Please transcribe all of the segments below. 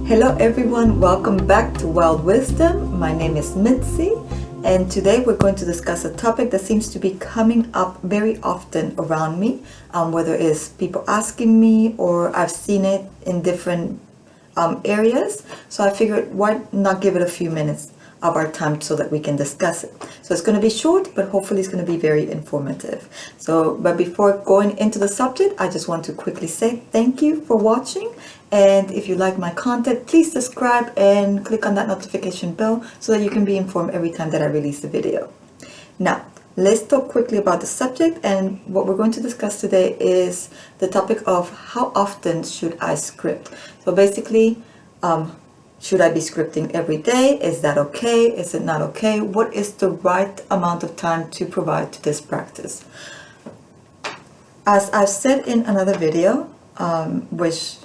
Hello everyone, welcome back to Wild Wisdom. My name is Mitzi, and today we're going to discuss a topic that seems to be coming up very often around me, whether it's people asking me or I've seen it in different areas. So I figured why not give it a few minutes of our time so that we can discuss it. So it's going to be short, but hopefully it's going to be very informative. But before going into the subject, I just want to quickly say thank you for watching. And if you like my content, please subscribe and click on that notification bell so that you can be informed every time that I release a video. Now, let's talk quickly about the subject, and what we're going to discuss today is the topic of how often should I script. So basically, should I be scripting every day? Is that okay? Is it not okay? What is the right amount of time to provide to this practice? As I've said in another video, which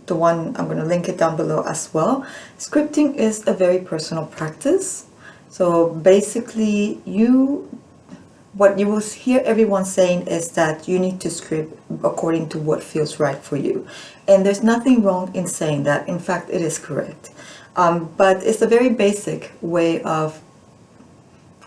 the one I'm going to link it down below as well, scripting is a very personal practice. So basically, what you will hear everyone saying is that you need to script according to what feels right for you. And there's nothing wrong in saying that. In fact, it is correct. But it's a very basic way of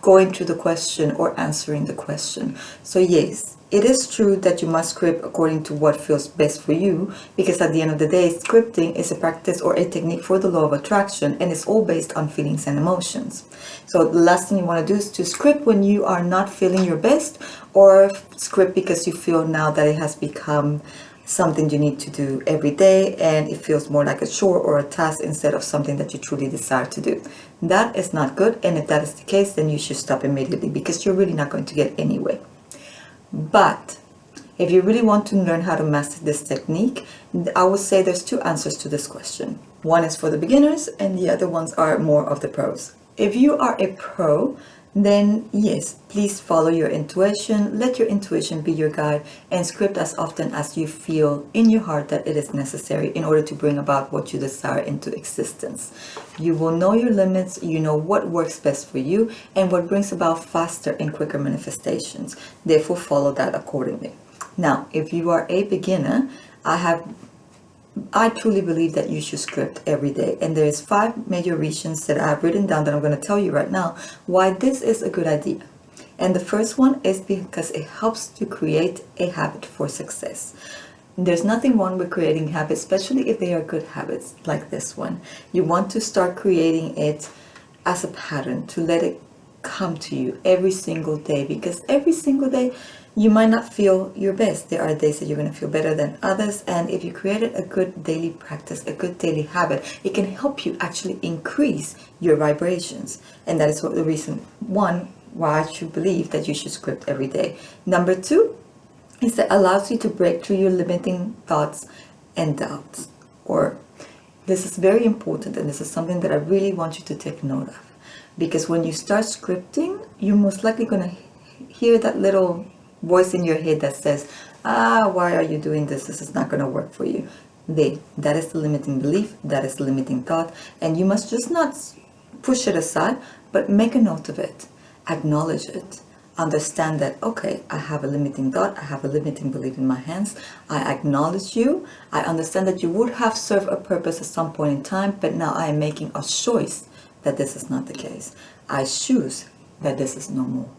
going through the question or answering the question. So yes, it is true that you must script according to what feels best for you, because at the end of the day, scripting is a practice or a technique for the law of attraction, and it's all based on feelings and emotions. So the last thing you want to do is to script when you are not feeling your best, or script because you feel now that it has become something you need to do every day and it feels more like a chore or a task instead of something that you truly desire to do. That is not good, and if that is the case, then you should stop immediately, because you're really not going to get anywhere. But if you really want to learn how to master this technique, I would say there's two answers to this question. One is for the beginners and the other ones are more of the pros. If you are a pro, then yes, please follow your intuition. Let your intuition be your guide and script as often as you feel in your heart that it is necessary in order to bring about what you desire into existence. You will know your limits, you know what works best for you and what brings about faster and quicker manifestations. Therefore, follow that accordingly. Now, if you are a beginner, I truly believe that you should script every day, and there's 5 major reasons that I've written down that I'm going to tell you right now why this is a good idea. And the first one is because it helps to create a habit for success. There's nothing wrong with creating habits, especially if they are good habits like this one. You want to start creating it as a pattern, to let it come to you every single day, because every single day you might not feel your best. There are days that you're going to feel better than others, and if you created a good daily practice, a good daily habit, it can help you actually increase your vibrations. And that is what the reason one why I should believe that you should script every day. Number 2 is that it allows you to break through your limiting thoughts and doubts. Or this is very important, and this is something that I really want you to take note of, because when you start scripting, you're most likely going to hear that little voice in your head that says, why are you doing this? This is not going to work for you. That is the limiting belief, that is the limiting thought, and you must just not push it aside, but make a note of it, acknowledge it, understand that, okay, I have a limiting thought, I have a limiting belief in my hands, I acknowledge you, I understand that you would have served a purpose at some point in time, but now I am making a choice that this is not the case. I choose that this is no more.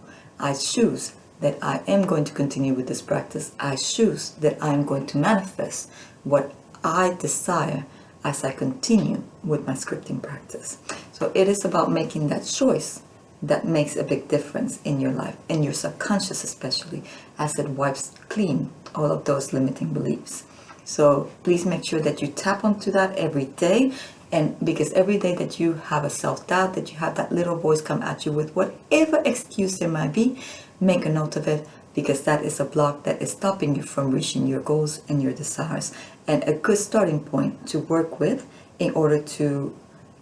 I choose that I am going to continue with this practice. I choose that I am going to manifest what I desire as I continue with my scripting practice. So it is about making that choice that makes a big difference in your life, in your subconscious especially, as it wipes clean all of those limiting beliefs. So please make sure that you tap onto that every day. And because every day that you have a self-doubt, that you have that little voice come at you with whatever excuse there might be, make a note of it, because that is a block that is stopping you from reaching your goals and your desires. And a good starting point to work with in order to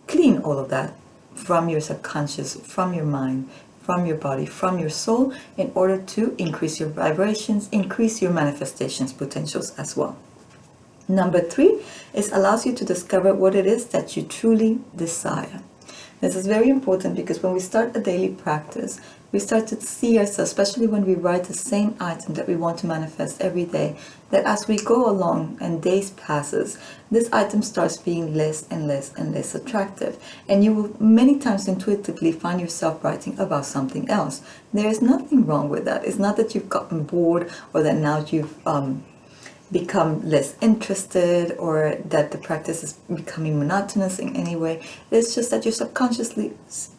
clean all of that from your subconscious, from your mind, from your body, from your soul, in order to increase your vibrations, increase your manifestations potentials as well. Number 3 is allows you to discover what it is that you truly desire. This is very important because when we start a daily practice, we start to see ourselves, especially when we write the same item that we want to manifest every day, that as we go along and days passes, this item starts being less and less and less attractive. And you will many times intuitively find yourself writing about something else. There is nothing wrong with that. It's not that you've gotten bored or that now you've become less interested or that the practice is becoming monotonous in any way. It's just that you're subconsciously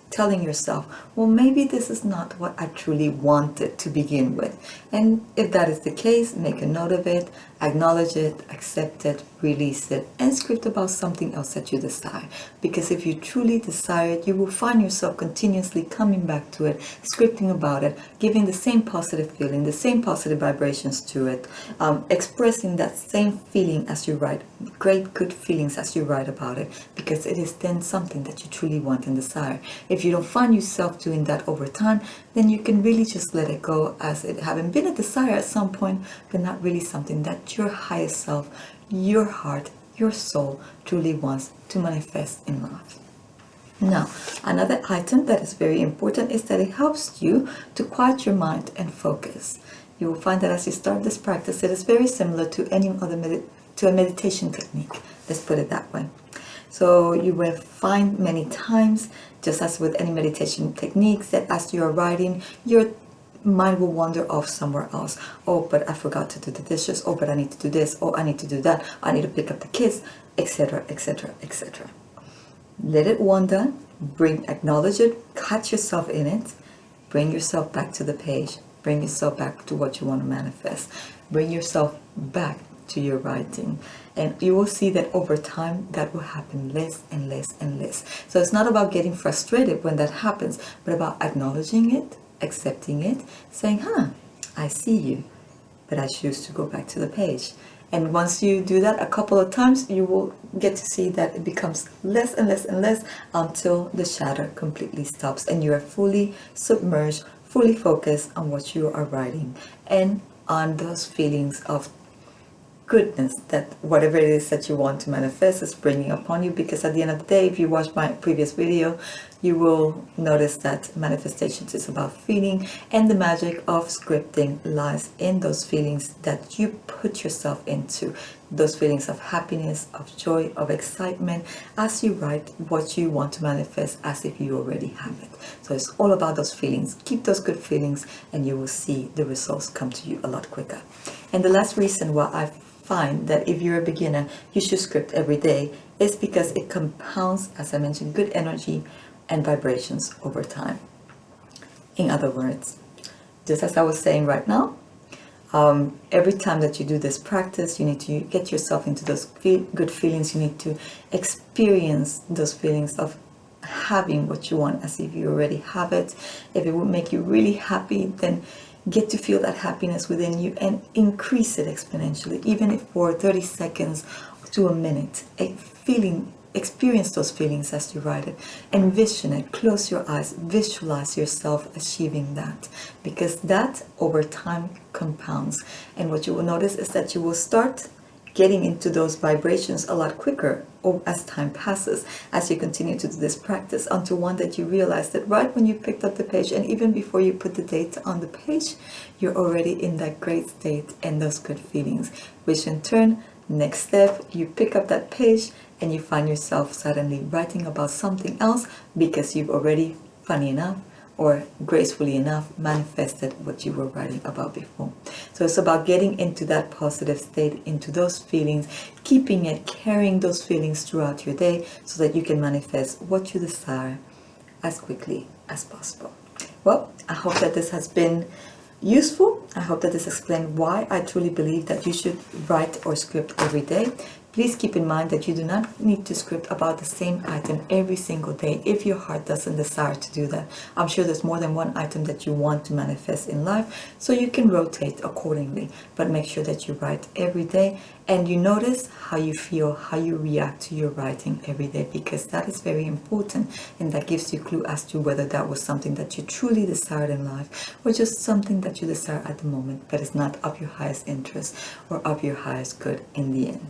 telling yourself, well, maybe this is not what I truly wanted to begin with. And if that is the case, make a note of it, acknowledge it, accept it, release it, and script about something else that you desire. Because if you truly desire it, you will find yourself continuously coming back to it, scripting about it, giving the same positive feeling, the same positive vibrations to it, expressing that same feeling as you write, great good feelings as you write about it, because it is then something that you truly want and desire. If you don't find yourself doing that over time, then you can really just let it go as it having been a desire at some point, but not really something that your highest self, your heart, your soul truly wants to manifest in life. Now, another item that is very important is that it helps you to quiet your mind and focus. You will find that as you start this practice, it is very similar to any other to a meditation technique. Let's put it that way. So you will find many times, just as with any meditation techniques, that as you are writing, your mind will wander off somewhere else. Oh, but I forgot to do the dishes. Oh, but I need to do this. Oh, I need to do that. I need to pick up the kids, etc., etc., etc. Let it wander. Acknowledge it. Catch yourself in it. Bring yourself back to the page. Bring yourself back to what you want to manifest. Bring yourself back to your writing, and you will see that over time that will happen less and less and less. So it's not about getting frustrated when that happens, but about acknowledging it, accepting it, saying, I see you, but I choose to go back to the page. And once you do that a couple of times, you will get to see that it becomes less and less and less until the chatter completely stops and you are fully submerged, fully focused on what you are writing and on those feelings of goodness that whatever it is that you want to manifest is bringing upon you. Because at the end of the day, if you watch my previous video, you will notice that manifestations is about feeling, and the magic of scripting lies in those feelings that you put yourself into, those feelings of happiness, of joy, of excitement, as you write what you want to manifest as if you already have it. So it's all about those feelings. Keep those good feelings and you will see the results come to you a lot quicker. And the last reason why I find that if you're a beginner, you should script every day is because it compounds, as I mentioned, good energy and vibrations over time. In other words, just as I was saying right now, every time that you do this practice, you need to get yourself into those good feelings. You need to experience those feelings of having what you want as if you already have it. If it would make you really happy, then get to feel that happiness within you and increase it exponentially, even if for 30 seconds to a minute. Experience those feelings as you write it. Envision it, close your eyes, visualize yourself achieving that, because that over time compounds. And what you will notice is that you will start getting into those vibrations a lot quicker as time passes, as you continue to do this practice, until one that you realize that right when you picked up the page, and even before you put the date on the page, you're already in that great state and those good feelings, which in turn, next step, you pick up that page and you find yourself suddenly writing about something else because you've already, funny enough, or gracefully enough, manifested what you were writing about before. So it's about getting into that positive state, into those feelings, keeping it, carrying those feelings throughout your day so that you can manifest what you desire as quickly as possible. Well, I hope that this has been useful. I hope that this explained why I truly believe that you should write or script every day. Please keep in mind that you do not need to script about the same item every single day if your heart doesn't desire to do that. I'm sure there's more than one item that you want to manifest in life, so you can rotate accordingly. But make sure that you write every day and you notice how you feel, how you react to your writing every day, because that is very important, and that gives you a clue as to whether that was something that you truly desired in life or just something that you desire at the moment but is not of your highest interest or of your highest good in the end.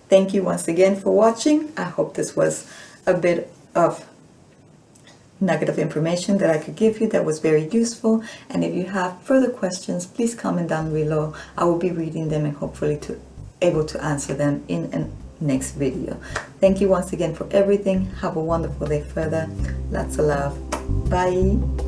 Thank you once again for watching. I hope this was a bit of nugget of information that I could give you that was very useful. And if you have further questions, please comment down below. I will be reading them and hopefully able to answer them in a next video. Thank you once again for everything. Have a wonderful day further. Lots of love. Bye.